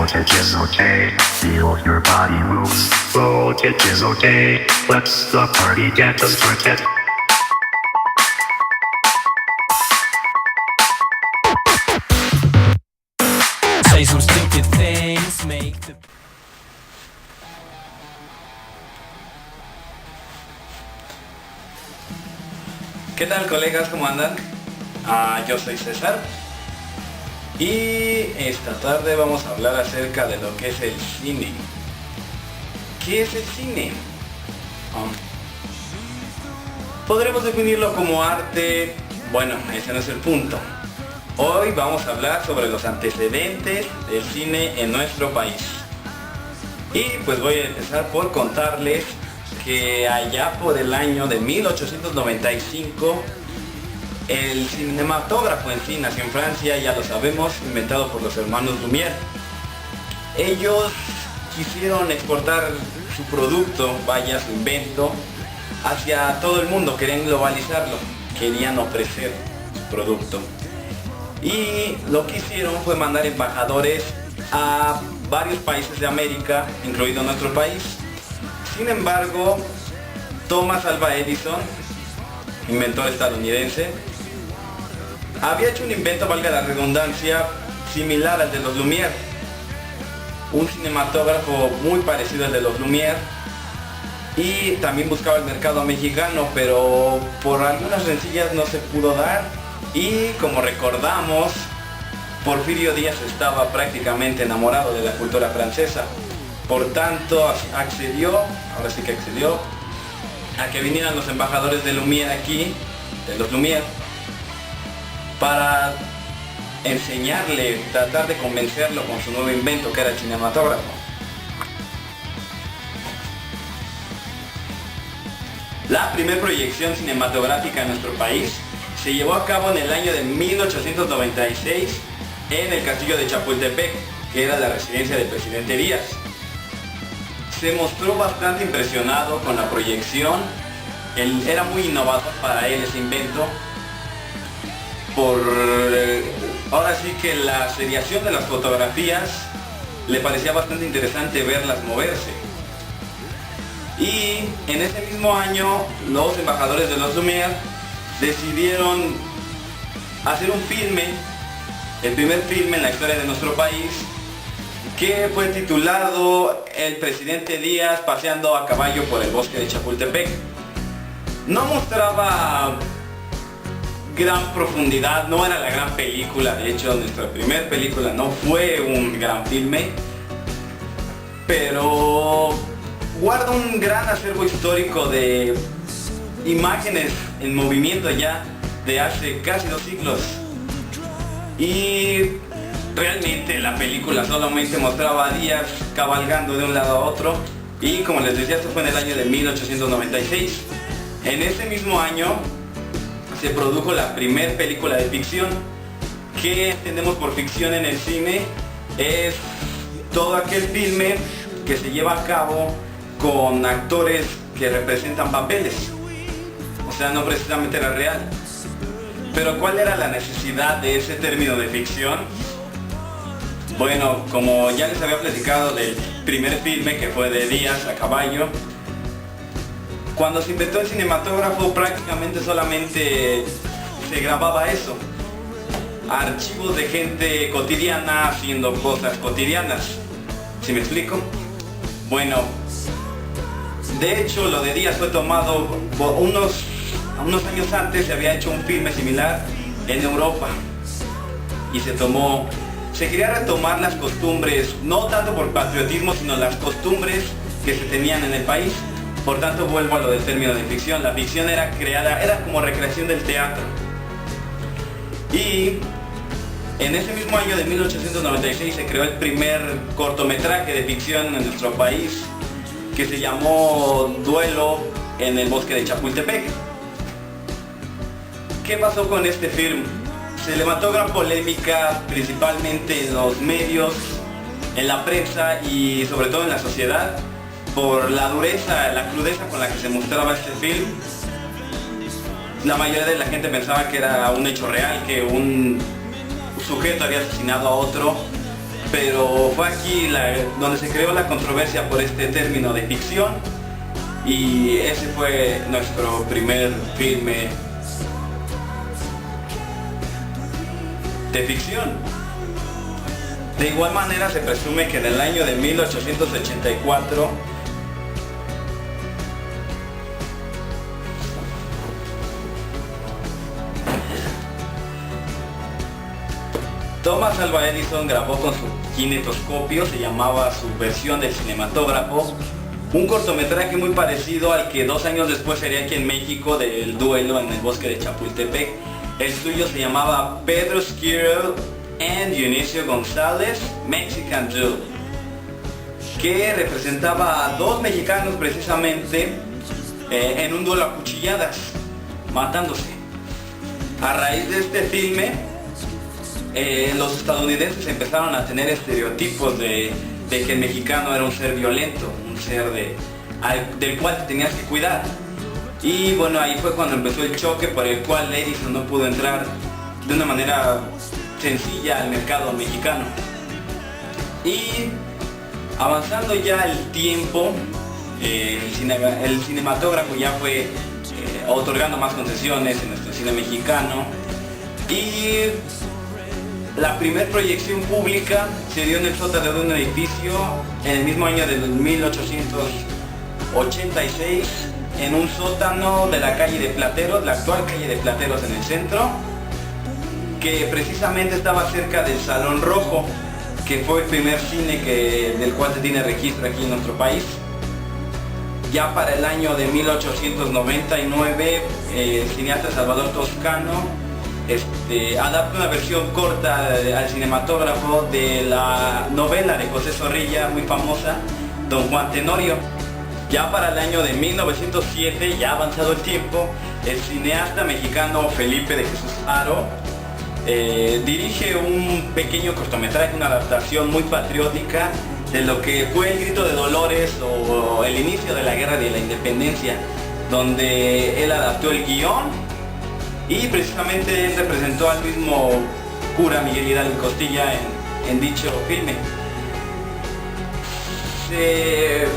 Voltage is okay. Feel your body moves. Voltage is okay. Let's the party get started. Say some stupid things, make the... ¿Qué tal, colegas? ¿Cómo andan? Yo soy César y esta tarde vamos a hablar acerca de lo que es el cine. ¿Qué es el cine? Podremos definirlo como arte. Bueno, ese no es el punto. Hoy vamos a hablar sobre los antecedentes del cine en nuestro país. Y pues voy a empezar por contarles que allá por el año de 1895 el cinematógrafo en sí nació en Francia, ya lo sabemos, inventado por los hermanos Lumière. Ellos quisieron exportar su producto, vaya su invento, hacia todo el mundo, querían globalizarlo, querían ofrecer su producto. Y lo que hicieron fue mandar embajadores a varios países de América, incluido nuestro país. Sin embargo, Thomas Alva Edison, inventor estadounidense, había hecho un invento, valga la redundancia, similar al de los Lumière. Un cinematógrafo muy parecido al de los Lumière. Y también buscaba el mercado mexicano, pero por algunas rencillas no se pudo dar. Y como recordamos, Porfirio Díaz estaba prácticamente enamorado de la cultura francesa. Por tanto, accedió a que vinieran los embajadores de Lumière aquí, de los Lumière, para enseñarle, tratar de convencerlo con su nuevo invento que era el cinematógrafo. La primera proyección cinematográfica en nuestro país se llevó a cabo en el año de 1896 en el castillo de Chapultepec, que era la residencia del presidente Díaz. Se mostró bastante impresionado con la proyección. Era muy innovador para él ese invento. Ahora sí que la seriación de las fotografías le parecía bastante interesante verlas moverse. Y en ese mismo año los embajadores de los Lumière decidieron hacer un filme, el primer filme en la historia de nuestro país, que fue titulado El presidente Díaz paseando a caballo por el bosque de Chapultepec. No mostraba gran profundidad, no era la gran película, de hecho nuestra primera película no fue un gran filme, pero guarda un gran acervo histórico de imágenes en movimiento ya de hace casi 2 siglos. Y realmente la película solamente mostraba a Díaz cabalgando de un lado a otro. Y como les decía, esto fue en el año de 1896. En ese mismo año se produjo la primera película de ficción. ¿Qué entendemos por ficción en el cine? Es todo aquel filme que se lleva a cabo con actores que representan papeles. O sea, no precisamente era real. Pero ¿cuál era la necesidad de ese término de ficción? Bueno, como ya les había platicado del primer filme que fue de Díaz a caballo, cuando se inventó el cinematógrafo prácticamente solamente se grababa eso. Archivos de gente cotidiana haciendo cosas cotidianas. ¿Sí me explico? Bueno, de hecho lo de Díaz fue tomado por unos años antes. Se había hecho un filme similar en Europa y se quería retomar las costumbres, no tanto por patriotismo, sino las costumbres que se tenían en el país. Por tanto, vuelvo a lo del término de ficción. La ficción era como recreación del teatro. Y en ese mismo año de 1896 se creó el primer cortometraje de ficción en nuestro país, que se llamó Duelo en el bosque de Chapultepec. ¿Qué pasó con este film? Se levantó gran polémica, principalmente en los medios, en la prensa y sobre todo en la sociedad, por la crudeza con la que se mostraba este film. La mayoría de la gente pensaba que era un hecho real, que un sujeto había asesinado a otro, pero fue aquí donde se creó la controversia por este término de ficción, y ese fue nuestro primer filme de ficción. De igual manera se presume que en el año de 1884 Thomas Alva Edison grabó con su kinetoscopio, se llamaba su versión del cinematógrafo, un cortometraje muy parecido al que 2 años después sería aquí en México del duelo en el bosque de Chapultepec. El suyo se llamaba Pedro Esquivel and Dionisio González, Mexican Duel, que representaba a 2 mexicanos precisamente en un duelo a cuchilladas, matándose. A raíz de este filme, los estadounidenses empezaron a tener estereotipos de que el mexicano era un ser violento, un ser del cual te tenías que cuidar. Y bueno, ahí fue cuando empezó el choque por el cual Edison no pudo entrar de una manera sencilla al mercado mexicano. Y avanzando ya el tiempo, el cinematógrafo ya fue otorgando más concesiones en nuestro cine mexicano, y la primera proyección pública se dio en el sótano de un edificio en el mismo año de 1886, en un sótano de la calle de Plateros, la actual calle de Plateros en el centro, que precisamente estaba cerca del Salón Rojo, que fue el primer cine del cual se tiene registro aquí en nuestro país. Ya para el año de 1899, el cineasta Salvador Toscano adapta una versión corta al cinematógrafo de la novela de José Zorrilla, muy famosa, Don Juan Tenorio. Ya para el año de 1907, ya avanzado el tiempo, el cineasta mexicano Felipe de Jesús Haro dirige un pequeño cortometraje, una adaptación muy patriótica de lo que fue el Grito de Dolores o el inicio de la Guerra de la Independencia, donde él adaptó el guión y precisamente él representó al mismo cura Miguel Hidalgo Costilla en dicho filme.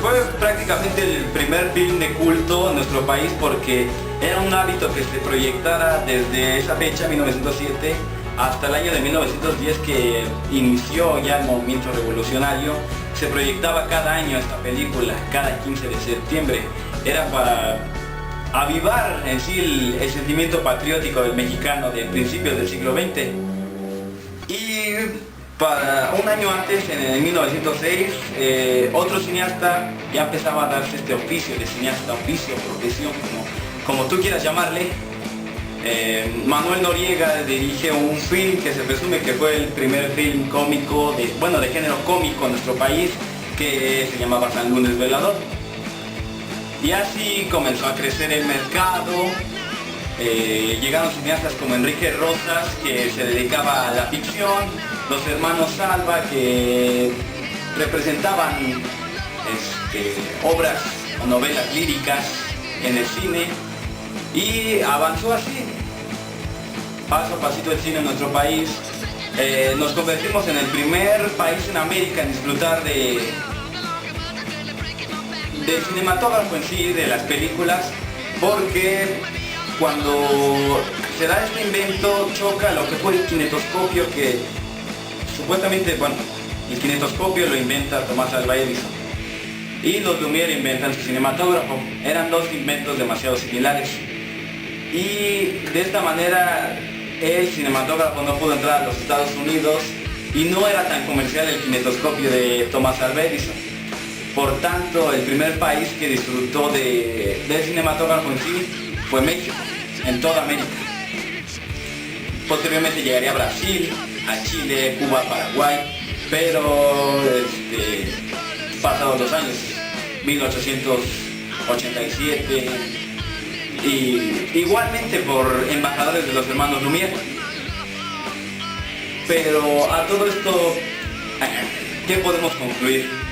Fue prácticamente el primer film de culto en nuestro país, porque era un hábito que se proyectara desde esa fecha, 1907, hasta el año de 1910, que inició ya el movimiento revolucionario. Se proyectaba cada año esta película, cada 15 de septiembre. Era para avivar en sí el sentimiento patriótico del mexicano de principios del siglo XX. Y para un año antes, en el 1906, otro cineasta ya empezaba a darse este oficio de cineasta, oficio, profesión, como tú quieras llamarle. Manuel Noriega dirige un film que se presume que fue el primer film cómico, de género cómico en nuestro país, que se llamaba San Lunes Velador. Y así comenzó a crecer el mercado. Llegaron cineastas como Enrique Rosas, que se dedicaba a la ficción, los hermanos Salva, que representaban obras o novelas líricas en el cine, y avanzó así, paso a pasito el cine en nuestro país. Nos convertimos en el primer país en América en disfrutar del cinematógrafo en sí, de las películas, porque cuando se da este invento choca lo que fue el kinetoscopio, que supuestamente, el kinetoscopio lo inventa Tomás Alva Edison y los Lumière inventan su cinematógrafo. Eran 2 inventos demasiado similares, y de esta manera el cinematógrafo no pudo entrar a los Estados Unidos, y no era tan comercial el kinetoscopio de Tomás Alva Edison. Por tanto, el primer país que disfrutó del cinematógrafo en sí fue México, en toda América. Posteriormente llegaría a Brasil, a Chile, Cuba, Paraguay, pero pasados los años, 1887, y igualmente por embajadores de los hermanos Lumière. Pero a todo esto, ¿qué podemos concluir?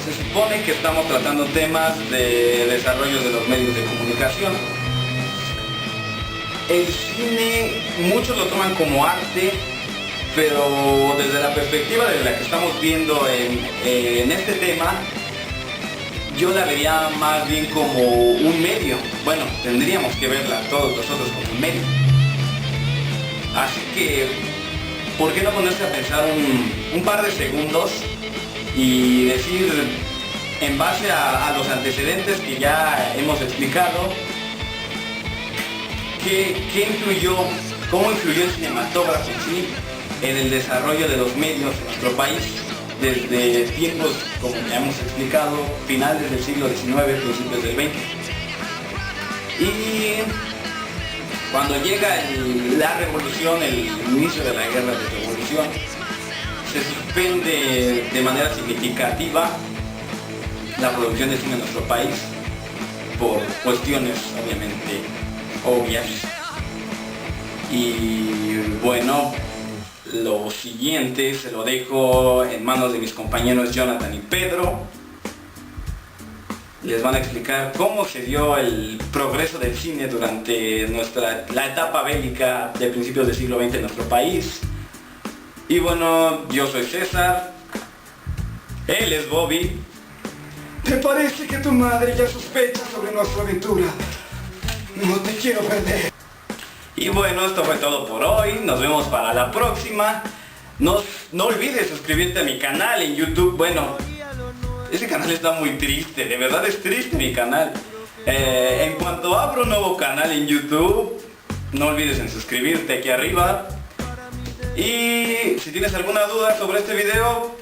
Se supone que estamos tratando temas de desarrollo de los medios de comunicación. El cine, muchos lo toman como arte, pero desde la perspectiva de la que estamos viendo en este tema, yo la vería más bien como un medio. Bueno, tendríamos que verla todos nosotros como un medio. Así que, ¿por qué no ponerse a pensar un par de segundos y decir, en base a los antecedentes que ya hemos explicado, qué influyó, cómo influyó el cinematógrafo en sí en el desarrollo de los medios en nuestro país desde tiempos, como ya hemos explicado, finales del siglo XIX, principios del XX? Y cuando llega la revolución, el inicio de la guerra de revolución, se suspende de manera significativa la producción de cine en nuestro país por cuestiones obviamente obvias. Y bueno, lo siguiente se lo dejo en manos de mis compañeros Jonathan y Pedro. Les van a explicar cómo se dio el progreso del cine durante la etapa bélica de principios del siglo XX en nuestro país. Y bueno, yo soy César, él es Bobby. Me parece que tu madre ya sospecha sobre nuestra aventura. No te quiero perder. Y bueno, esto fue todo por hoy. Nos vemos para la próxima. No olvides suscribirte a mi canal en YouTube. Bueno, ese canal está muy triste, de verdad es triste mi canal. En cuanto abro un nuevo canal en YouTube, no olvides en suscribirte aquí arriba. Y si tienes alguna duda sobre este video,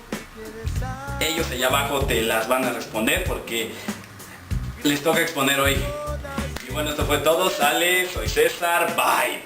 ellos allá abajo te las van a responder porque les toca exponer hoy. Y bueno, esto fue todo. Sale, soy César, bye.